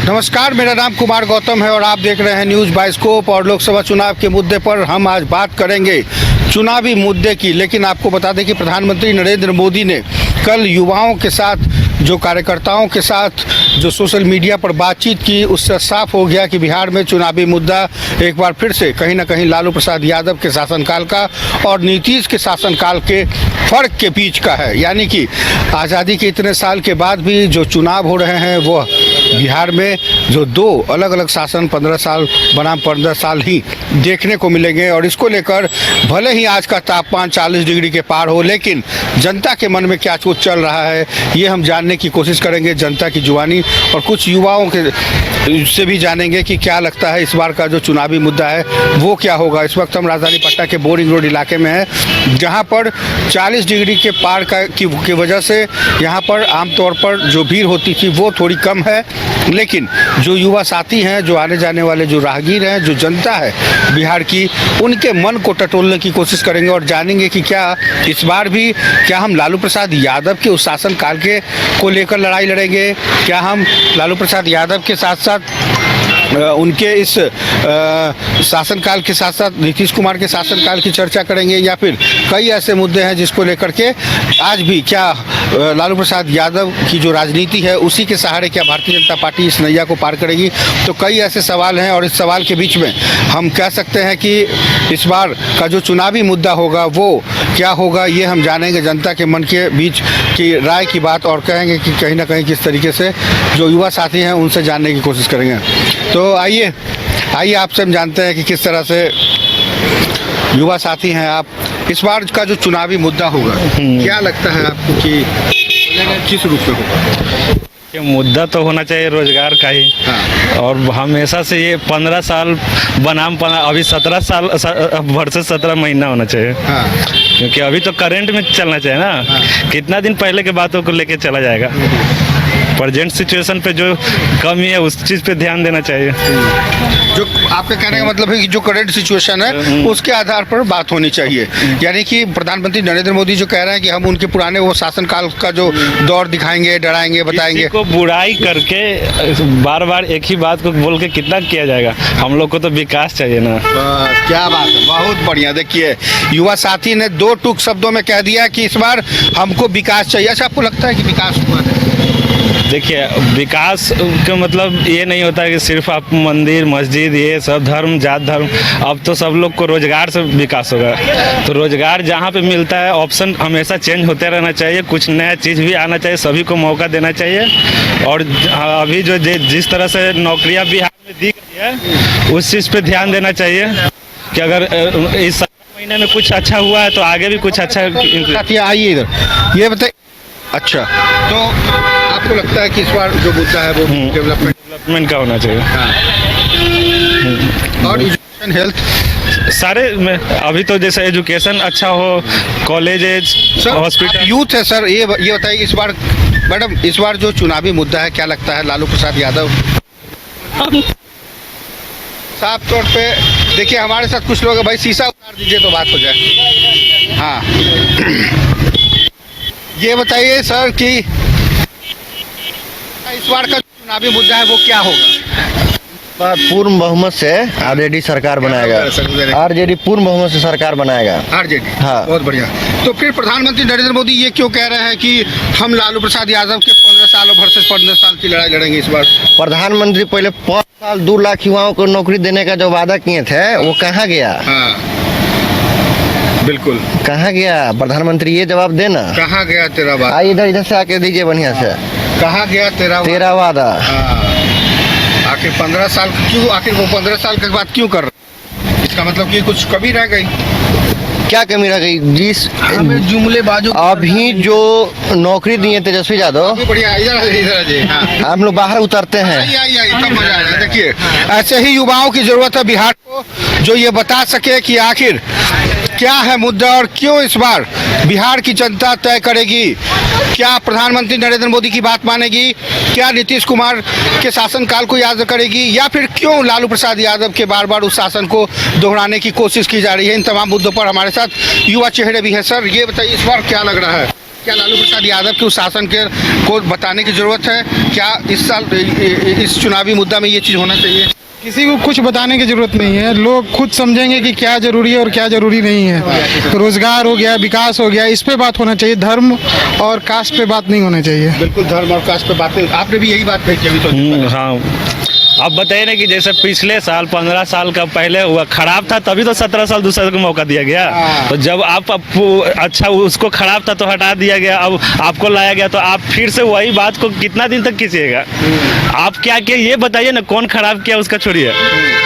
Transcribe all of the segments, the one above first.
नमस्कार, मेरा नाम कुमार गौतम है और आप देख रहे हैं न्यूज़ बाइस्कोप। और लोकसभा चुनाव के मुद्दे पर हम आज बात करेंगे चुनावी मुद्दे की। लेकिन आपको बता दें कि प्रधानमंत्री नरेंद्र मोदी ने कल युवाओं के साथ, जो कार्यकर्ताओं के साथ जो सोशल मीडिया पर बातचीत की, उससे साफ हो गया कि बिहार में चुनावी मुद्दा एक बार फिर से कहीं ना कहीं लालू प्रसाद यादव के शासनकाल का और नीतीश के शासनकाल के फर्क के बीच का है। यानी कि आज़ादी के इतने साल के बाद भी जो चुनाव हो रहे हैं वो बिहार में जो दो अलग अलग शासन 15 साल बनाम 15 साल ही देखने को मिलेंगे। और इसको लेकर भले ही आज का तापमान 40 डिग्री के पार हो, लेकिन जनता के मन में क्या कुछ चल रहा है ये हम जानने की कोशिश करेंगे। जनता की जुबानी और कुछ युवाओं के से भी जानेंगे कि क्या लगता है इस बार का जो चुनावी मुद्दा है वो क्या होगा। इस वक्त हम राजधानी पटना के बोरिंग रोड इलाके में हैं, जहां पर 40 डिग्री के पार की वजह से यहाँ पर आमतौर पर जो भीड़ होती थी वो थोड़ी कम है। लेकिन जो युवा साथी हैं, जो आने जाने वाले जो राहगीर हैं, जो जनता है बिहार की, उनके मन को टटोलने की कोशिश करेंगे और जानेंगे कि क्या इस बार भी क्या हम लालू प्रसाद यादव के उस शासनकाल के को लेकर लड़ाई लड़ेंगे, क्या हम लालू प्रसाद यादव के साथ साथ उनके इस शासनकाल के साथ साथ नीतीश कुमार के शासनकाल की चर्चा करेंगे, या फिर कई ऐसे मुद्दे हैं जिसको लेकर के आज भी क्या लालू प्रसाद यादव की जो राजनीति है उसी के सहारे क्या भारतीय जनता पार्टी इस नैया को पार करेगी। तो कई ऐसे सवाल हैं और इस सवाल के बीच में हम कह सकते हैं कि इस बार का जो चुनावी मुद्दा होगा वो क्या होगा, ये हम जानेंगे जनता के मन के बीच की राय की बात, और कहेंगे कि कहीं ना कहीं किस तरीके से जो युवा साथी हैं उनसे जानने की कोशिश करेंगे। तो आइए आपसे हम जानते हैं कि किस तरह से युवा साथी हैं आप। इस बार का जो चुनावी मुद्दा होगा क्या लगता है आपको कि किस रूप में होगा? मुद्दा तो होना चाहिए रोजगार का ही। हाँ। और हमेशा से ये 15 साल बनाम अभी 17 साल वर्सेस 17 महीना होना चाहिए। हाँ। क्योंकि अभी तो करंट में चलना चाहिए ना। हाँ। कितना दिन पहले के बातों को लेके चला जाएगा। प्रेजेंट सिचुएशन पे जो कमी है उस चीज़ पे ध्यान देना चाहिए। जो आपके कहने का मतलब है कि जो करंट सिचुएशन है उसके आधार पर बात होनी चाहिए। यानी कि प्रधानमंत्री नरेंद्र मोदी जो कह रहे हैं कि हम उनके पुराने वो शासनकाल का जो दौर दिखाएंगे, डराएंगे, बताएंगे। को बुराई करके बार बार एक ही बात को बोल के कितना किया जाएगा। हम लोग को तो विकास चाहिए ना। क्या बात है, बहुत बढ़िया। देखिए युवा साथी ने दो टूक शब्दों में कह दिया कि इस बार हमको विकास चाहिए। अच्छा, आपको लगता है कि विकास हुआ है? देखिए, विकास का मतलब ये नहीं होता कि सिर्फ आप मंदिर मस्जिद ये सब धर्म जात धर्म, अब तो सब लोग को रोजगार से विकास होगा। तो रोजगार जहाँ पे मिलता है, ऑप्शन हमेशा चेंज होते रहना चाहिए, कुछ नया चीज़ भी आना चाहिए, सभी को मौका देना चाहिए। और अभी जो जिस तरह से नौकरियाँ बिहार में दी गई है उस चीज़ पे ध्यान देना चाहिए कि अगर इस महीने में कुछ अच्छा हुआ है तो आगे भी कुछ अच्छा। आइए इधर, ये बताइए। अच्छा, तो आपको लगता है कि इस बार जो मुद्दा है वो डेवलपमेंट का होना चाहिए। हाँ। और एजुकेशन, हेल्थ, सारे में अभी तो जैसे एजुकेशन अच्छा हो, कॉलेजेज, हॉस्पिटल, यूथ है। सर ये बताइए, इस बार मैडम इस बार जो चुनावी मुद्दा है क्या लगता है लालू प्रसाद यादव? साफ तौर पे देखिए, हमारे साथ कुछ लोग, भाई शीशा उतार दीजिए तो बात हो जाए। हाँ। ये बताइए सर कि इस बार का चुनावी मुद्दा है वो क्या होगा? पूर्ण बहुमत से आरजेडी सरकार बनाएगा। आरजेडी पूर्ण बहुमत से सरकार बनाएगा। आरजेडी, हाँ, बहुत बढ़िया। तो फिर प्रधानमंत्री नरेंद्र मोदी ये क्यों कह रहे हैं कि हम लालू प्रसाद यादव के 15 साल वर्सेस 15 साल की लड़ाई लड़ेंगे इस बार? प्रधानमंत्री पहले 5 साल 2 लाख युवाओं को नौकरी देने का जो वादा किए थे वो कहाँ गया? हाँ, बिल्कुल कहाँ गया प्रधानमंत्री? ये जवाब देना। कहाँ गया तेरा वादा? आइए इधर से आके दीजिए बढ़िया से। कहाँ गया तेरा वादा? आखिर 15 साल क्यों, आखिर वो 15 साल के बाद क्यों कर रहे? इसका मतलब कि कुछ कमी रह गई? क्या कमी रह गई? जिस जुमले बाजू अभी जो नौकरी दिए तेजस्वी यादव, बढ़िया, हम लोग बाहर उतरते हैं। तब मजा आ रहा है। देखिए, ऐसे ही युवाओं की जरूरत है बिहार को, जो ये बता सके कि आखिर क्या है मुद्दा और क्यों इस बार बिहार की जनता तय करेगी। क्या प्रधानमंत्री नरेंद्र मोदी की बात मानेगी? क्या नीतीश कुमार के शासनकाल को याद करेगी, या फिर क्यों लालू प्रसाद यादव के बार बार उस शासन को दोहराने की कोशिश की जा रही है? इन तमाम मुद्दों पर हमारे साथ युवा चेहरे भी हैं। सर ये बताइए, इस बार क्या लग रहा है? क्या लालू प्रसाद यादव के उस शासन के को बताने की जरूरत है? क्या इस साल इस चुनावी मुद्दा में ये चीज होना चाहिए? किसी को कुछ बताने की जरूरत नहीं है, लोग खुद समझेंगे कि क्या जरूरी है और क्या जरूरी नहीं है। रोजगार हो गया, विकास हो गया, इस पे बात होना चाहिए, धर्म और कास्ट पे बात नहीं होना चाहिए। बिल्कुल, धर्म और कास्ट पे बात है। आपने भी यही बात कही थी अभी तो। हाँ, अब बताइए ना कि जैसे पिछले साल 15 साल का पहले हुआ खराब था, तभी तो 17 साल दूसरे को मौका दिया गया। हाँ। तो जब आप अच्छा उसको खराब था तो हटा दिया गया, अब आपको लाया गया तो आप फिर से वही बात को कितना दिन तक खींचिएगा? आप क्या किए ये बताइए ना, कौन खराब किया उसका छोड़िए,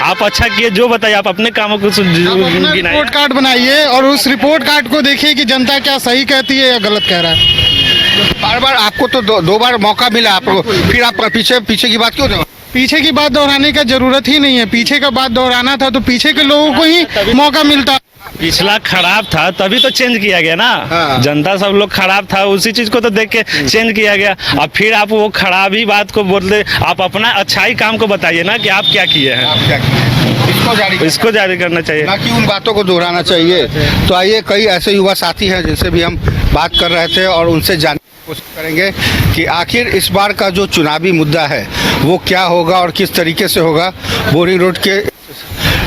आप अच्छा किए जो बताइए, आप अपने कामों को गिनाइए। रिपोर्ट कार्ड बनाइए और उस रिपोर्ट कार्ड को देखिए कि जनता क्या सही कहती है या गलत कह रहा है। बार बार आपको तो दो बार मौका मिला आपको, फिर आप पीछे की बात क्यों दोहराते? पीछे की बात दोहराने का जरूरत ही नहीं है, पीछे का बात दोहराना था तो पीछे के लोगों को ही मौका मिलता। पिछला खराब था तभी तो चेंज किया गया ना। हाँ। जनता सब लोग खराब था, उसी चीज को तो देख के चेंज किया गया। अब फिर आप वो खराब ही बात को बोलते, आप अपना अच्छाई काम को बताइए ना कि आप क्या किए हैं। आप क्या किए? इसको जारी करना चाहिए, ना कि उन बातों को दोहराना चाहिए। तो आइए, कई ऐसे युवा साथी हैं जिनसे भी हम बात कर रहे थे और उनसे जानने की कोशिश करेंगे कि आखिर इस बार का जो चुनावी मुद्दा है वो क्या होगा और किस तरीके से होगा। बोरिंग रोड के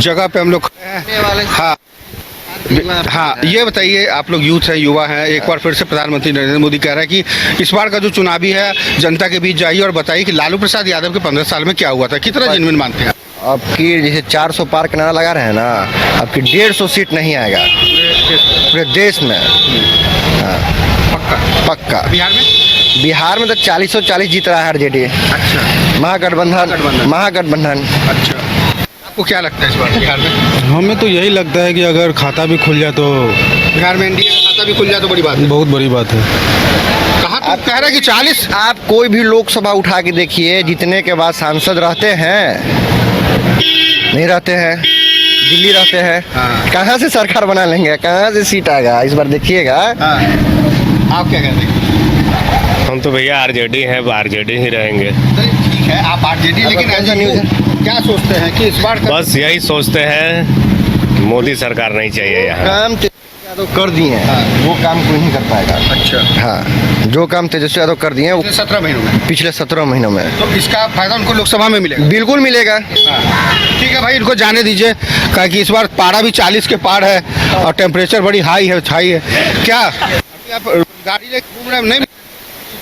जगह पे हम लोग हाँ हाँ, ये बताइए, आप लोग यूथ हैं, युवा हैं, एक बार फिर से प्रधानमंत्री नरेंद्र मोदी कह रहा है कि इस बार का जो चुनावी है जनता के बीच जाइए और बताइए कि लालू प्रसाद यादव के 15 साल में क्या हुआ था। कितना जेन्युइन मानते हैं? आपकी जैसे 400 पार का नारा लगा रहे हैं ना, आपकी 150 सीट नहीं आएगा पूरे देश में। हाँ, पक्का। बिहार में तो 40 जीत रहा है आरजेडी। अच्छा, महागठबंधन। अच्छा, आपको क्या लगता है इस बार बिहार में? हमें तो यही लगता है कि अगर खाता भी खुल जाए तो बिहार में एनडीए का खाता भी खुल जाए तो बड़ी बात है। बहुत बड़ी बात है। कहा तो कह रहे हैं कि 40। आप कोई भी लोकसभा उठा के देखिए, जीतने के बाद सांसद रहते हैं नहीं रहते हैं, दिल्ली रहते हैं। हाँ। कहाँ से सरकार बना लेंगे, कहाँ से सीट आएगा, इस बार देखिएगा। हाँ। आप क्या कहते हैं? हम तो भैया आरजेडी हैं, आरजेडी ही रहेंगे। ठीक है, आप आरजेडी, लेकिन कौन सा ऐसा न्यूज़ है? क्या सोचते हैं कि इस बार का बस यही सोचते हैं कि मोदी सरकार नहीं चाहिए यहाँ। काम तेजस्वी यादव कर दिए हैं, वो काम कोई नहीं कर पाएगा। अच्छा, हाँ, जो काम तेजस्वी यादव कर दिए हैं वो 17 महीनों में, पिछले 17 महीनों में तो इसका फायदा उनको लोकसभा में मिलेगा। बिल्कुल मिलेगा। ठीक है भाई, इनको जाने दीजिए, कहा कि इस बार पारा भी 40 के पार है और टेम्परेचर बड़ी हाई है। क्या अभी आप गाड़ी लेके घूम रहे हैं? नहीं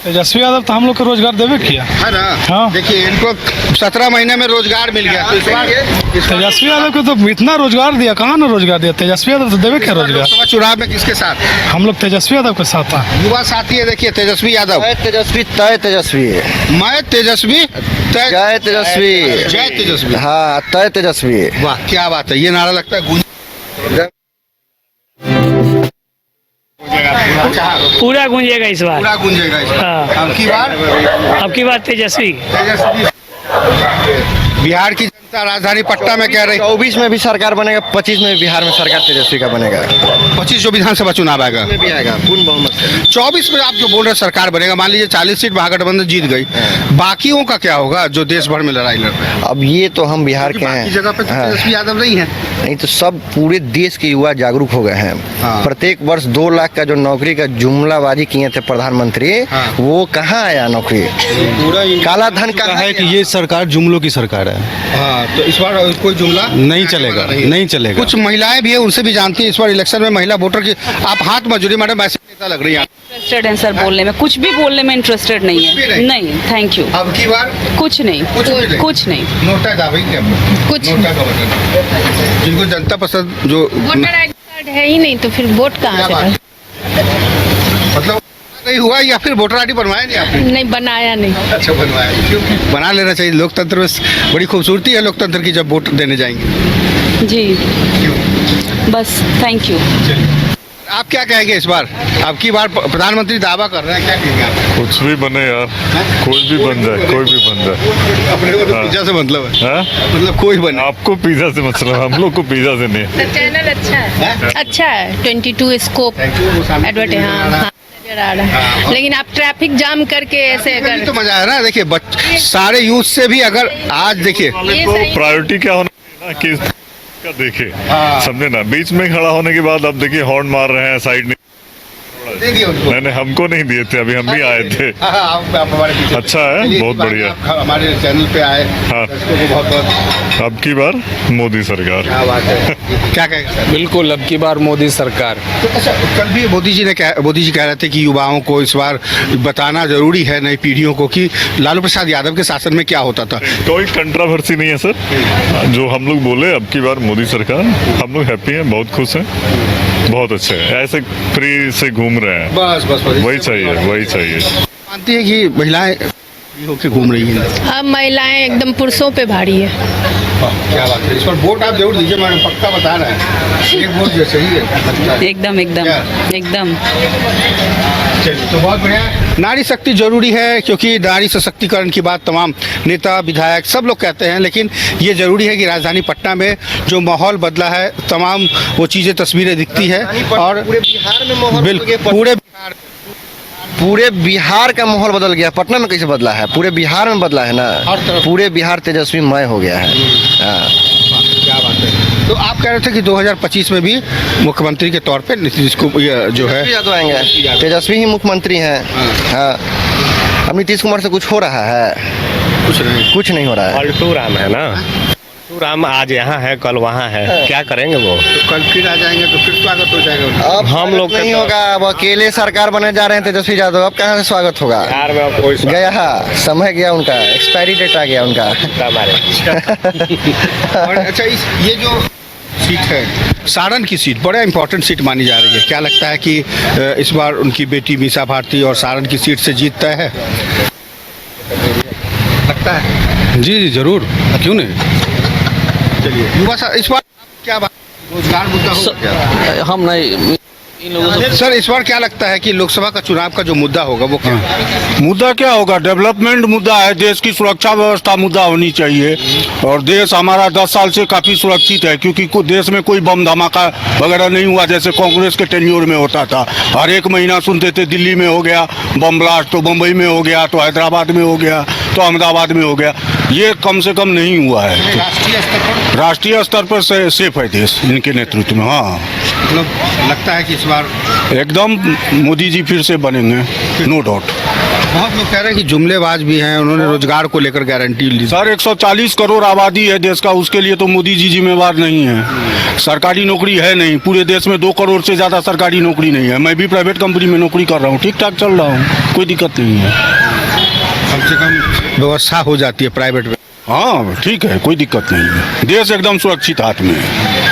तेजस्वी यादव तो हम लोग को रोजगार देवे किया है ना। हाँ। देखिए, इनको 17 महीने में रोजगार मिल गया। तो इस बार तेजस्वी यादव को तो इतना रोजगार दिया, कहाँ ना रोजगार दिया, तेजस्वी यादव तो देवे क्या रोजगार। लोकसभा चुनाव में किसके साथ? हम लोग तेजस्वी यादव के साथ हैं। युवा साथी है, देखिए तेजस्वी यादव। तय तेजस्वी मैं तेजस्वी जय तेजस्वी। जय तेजस्वी। हाँ, तय तेजस्वी। वाह, क्या बात है, ये नारा लगता है गूंज पूरा गूंजेगा इस बार। पूरा गूंजेगा इस बार। हाँ। अब की बार तेजस्वी। बिहार की जनता राजधानी पटना में कह रही 24 में भी सरकार बनेगा, 25 में भी बिहार में सरकार तेजस्वी का बनेगा। 25 जो विधानसभा चुनाव आएगा में भी आएगा पूर्ण बहुमत से। 24 में आप जो बोल रहे हैं सरकार बनेगा, मान लीजिए 40 सीट महागठबंधन जीत गई, बाकियों का क्या होगा जो देश भर में लड़ाई लड़ रहे हैं? अब ये तो हम बिहार के बाकी हैं। जगह पे तो हाँ। तेजस्वी यादव नहीं है। नहीं तो सब पूरे देश के युवा जागरूक हो गए हैं। हाँ। प्रत्येक वर्ष 2 लाख का जो नौकरी का जुमलाबाजी किए थे प्रधानमंत्री, हाँ। वो कहाँ आया नौकरी? काला धन कहा कहाँ है कि ये सरकार जुमलों की सरकार है, हाँ, तो इस बार कोई जुमला नहीं चलेगा, नहीं चलेगा। कुछ महिलाएं भी है, उनसे भी जानती है इस बार इलेक्शन में महिला वोटर की। आप हाथ मजूरी मैडम, ऐसे नेता लग रही है। इंटरेस्टेड है सर बोलने में, कुछ भी बोलने में इंटरेस्टेड नहीं कुछ भी है। नहीं? नहीं, थैंक यू। अब की बार कुछ नहीं, कुछ नहीं। नोटा दावे क्या कुछ नोटा का बटन, जिनको जनता पसंद जो वोटर आईडी कार्ड है ही नहीं तो फिर वोट कहाँ से बात? मतलब नहीं हुआ या फिर वोटर आईडी बनवाया नहीं आपने? नहीं बनाया नहीं। अच्छा, बनवाया। क्यों? बना लेना चाहिए, लोकतंत्र में बड़ी खूबसूरती है लोकतंत्र की जब वोट देने जाएंगे। जी, बस थैंक यू। आप क्या कहेंगे इस बार? अब की बार प्रधानमंत्री दावा कर रहे हैं, क्या कहेंगे आप? कुछ भी बने यार, कोई भी बन जाए, कोई भी बन जाए। अपने को तो हाँ। पिज्जा से मतलब है। हाँ? मतलब कोई बने। आपको पिज्जा से मतलब, हम लोग को पिज्जा से नहीं। तो चैनल अच्छा है, अच्छा है। 22 स्कोप एडवर्ट, हाँ हाँ, नजर आ रहा है। लेकिन आप ट्रैफिक जाम करके ऐसे अभी अगर तो मजा है ना। देखिए, सारे यूथ से भी अगर आज देखिए, ये तो सही- प्रायोरिटी क्या होना चाहिए ना कि का देखे, समझे ना। बीच में खड़ा होने के बाद अब देखिए हॉर्न मार रहे हैं, साइड नहीं नहीं नहीं, हमको नहीं दिए थे, अभी हम भी आए थे। आप हमारे पीछे अच्छा है, चलिए, बहुत इस बार बढ़िया। आप हमारे चैनल पे आए, हाँ। दर्शकों को बहुत बहुत अब की बार मोदी सरकार। क्या बात है। क्या कहेंगे? बिल्कुल, अब की बार मोदी सरकार। तो अच्छा, कल भी मोदी जी कह रहे थे कि युवाओं को इस बार बताना जरूरी है, नई पीढ़ियों को, कि लालू प्रसाद यादव के शासन में क्या होता था। कोई कंट्रोवर्सी नहीं है सर, जो हम लोग बोले अब की बार मोदी सरकार, हम लोग हैप्पी हैं, बहुत खुश हैं, बहुत अच्छे हैं, ऐसे फ्री से घूम रहे हैं। बस बस बस वही चाहिए, वही चाहिए। मानती है कि महिलाएं फ्री होके घूम रही हैं। अब महिलाएं एकदम पुरुषों पे भारी है। क्या बात है। इस पर वोट आप जरूर दीजिए, मैडम, पक्का बता रहे हैं। एक वोट जो सही है लगता है। एकदम एकदम क्या? एकदम। चलिए, तो बहुत बढ़िया। नारी शक्ति जरूरी है, क्योंकि नारी सशक्तिकरण की बात तमाम नेता विधायक सब लोग कहते हैं, लेकिन ये जरूरी है कि राजधानी पटना में जो माहौल बदला है, तमाम वो चीज़ें तस्वीरें दिखती है, और पूरे बिहार में माहौल बदल गया। पूरे पूरे बिहार का माहौल बदल गया। पटना में कैसे बदला है? पूरे बिहार में बदला है ना। हर तरफ। पूरे बिहार तेजस्वीमय हो गया है। हाँ। क्या बात है। तो आप कह रहे थे कि 2025 में भी मुख्यमंत्री के तौर पे नीतीश को जो है तेजस्वी यादव आएंगे। तेजस्वी ही मुख्यमंत्री हैं। हाँ। अब नीतीश कुमार से कुछ हो रहा है? कुछ नहीं हो रहा है। पलटू राम है ना, पलटू राम आज यहाँ है, कल वहाँ है, क्या करेंगे वो? तो कल फिर आ जाएंगे तो फिर स्वागत हो जाएगा उनका। अब हम लोग नहीं का तो- होगा। अब अकेले सरकार बने जा रहे हैं तेजस्वी यादव, अब कहाँ से स्वागत होगा? बिहार में अब कोई गया है, समय गया उनका, एक्सपायरी डेट आ गया उनका। हमारे और अच्छा, ये जो सीट है, सारण की सीट बड़ा इंपॉर्टेंट सीट मानी जा रही है। क्या लगता है कि इस बार उनकी बेटी मीसा भारती और सारण की सीट से जीत तय है? लगता है। जी जी जरूर, क्यों नहीं। चलिए, युवा इस बार क्या बात, रोजगार मुद्दा होगा क्या? हम नहीं, सर, इस बार क्या लगता है कि लोकसभा का चुनाव का जो मुद्दा होगा वो क्या? मुद्दा क्या होगा? डेवलपमेंट मुद्दा है, देश की सुरक्षा व्यवस्था मुद्दा होनी चाहिए। और देश हमारा 10 साल से काफ़ी सुरक्षित है, क्योंकि देश में कोई बम धमाका वगैरह नहीं हुआ जैसे कांग्रेस के टेन्योर में होता था। हर एक महीना सुनते थे दिल्ली में हो गया बम ब्लास्ट, तो मुंबई में हो गया, तो हैदराबाद में हो गया, तो अहमदाबाद में हो गया। ये कम से कम नहीं हुआ है। राष्ट्रीय स्तर पर सेफ है देश इनके नेतृत्व में। हाँ, मतलब लगता है कि इस बार एकदम मोदी जी फिर से बनेंगे, नो डाउट। बहुत लोग कह रहे हैं कि जुमलेबाज भी हैं, उन्होंने रोजगार को लेकर गारंटी ली। सर 140 करोड़ आबादी है देश का, उसके लिए तो मोदी जी जिम्मेवार नहीं है। सरकारी नौकरी है नहीं, पूरे देश में 2 करोड़ से ज़्यादा सरकारी नौकरी नहीं है। मैं भी प्राइवेट कंपनी में नौकरी कर रहा हूँ, ठीक ठाक चल रहा हूँ, कोई दिक्कत नहीं है। कम से कम व्यवस्था हो जाती है प्राइवेट में। हाँ ठीक है, कोई दिक्कत नहीं है, देश एकदम सुरक्षित हाथ में है।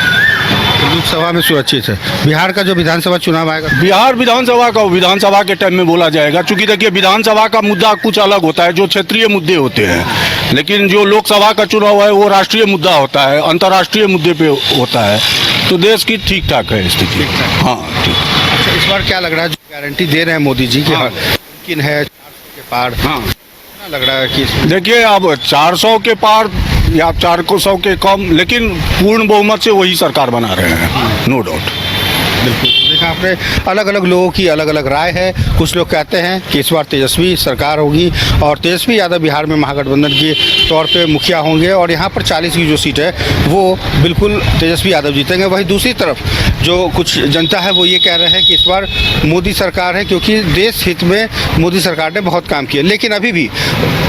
लोकसभा में सुरक्षित है। बिहार का जो विधानसभा चुनाव आएगा, बिहार विधानसभा के टाइम में बोला जाएगा, क्योंकि देखिए विधानसभा का मुद्दा कुछ अलग होता है, जो क्षेत्रीय मुद्दे होते हैं, लेकिन जो लोकसभा का चुनाव है वो राष्ट्रीय मुद्दा होता है, अंतर्राष्ट्रीय मुद्दे पे होता है। तो देश की ठीक ठाक है स्थिति। हाँ ठीक। अच्छा, इस बार क्या लग रहा है, जो गारंटी दे रहे हैं मोदी जी की, किन है 400 के पार? हाँ लग रहा है कि देखिए, अब 400 के पार या 400 के कम, लेकिन पूर्ण बहुमत से वही सरकार बना रहे हैं, नो डाउट। बिल्कुल देखा आपने, अलग अलग लोगों की अलग अलग राय है। कुछ लोग कहते हैं कि इस बार तेजस्वी सरकार होगी और तेजस्वी यादव बिहार में महागठबंधन के तौर पे मुखिया होंगे, और यहाँ पर 40 की जो सीट है वो बिल्कुल तेजस्वी यादव जीतेंगे। वहीं दूसरी तरफ जो कुछ जनता है वो ये कह रहे हैं कि इस बार मोदी सरकार है, क्योंकि देश हित में मोदी सरकार ने बहुत काम किया। लेकिन अभी भी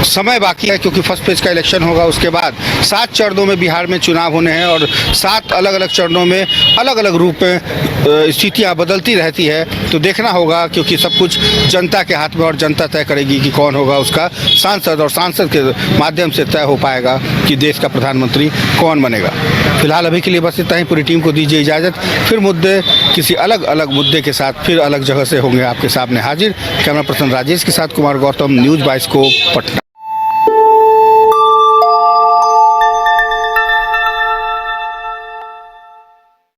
समय बाकी है, क्योंकि फर्स्ट फेज का इलेक्शन होगा, उसके बाद 7 चरणों में बिहार में चुनाव होने हैं, और 7 अलग अलग चरणों में अलग अलग रूप में स्थितियाँ बदलती रहती है। तो देखना होगा, क्योंकि सब कुछ जनता के हाथ में, और जनता तय करेगी कि कौन होगा उसका सांसद, और सांसद के माध्यम से तय हो पाएगा कि देश का प्रधानमंत्री कौन बनेगा। फिलहाल अभी के लिए बस इतना ही। पूरी टीम को दीजिए इजाज़त। फिर मुद्दे किसी अलग अलग मुद्दे के साथ फिर अलग जगह से होंगे आपके सामने हाजिर। कैमरा पर्सन राजेश के साथ कुमार गौतम, न्यूज़ 22 पटना।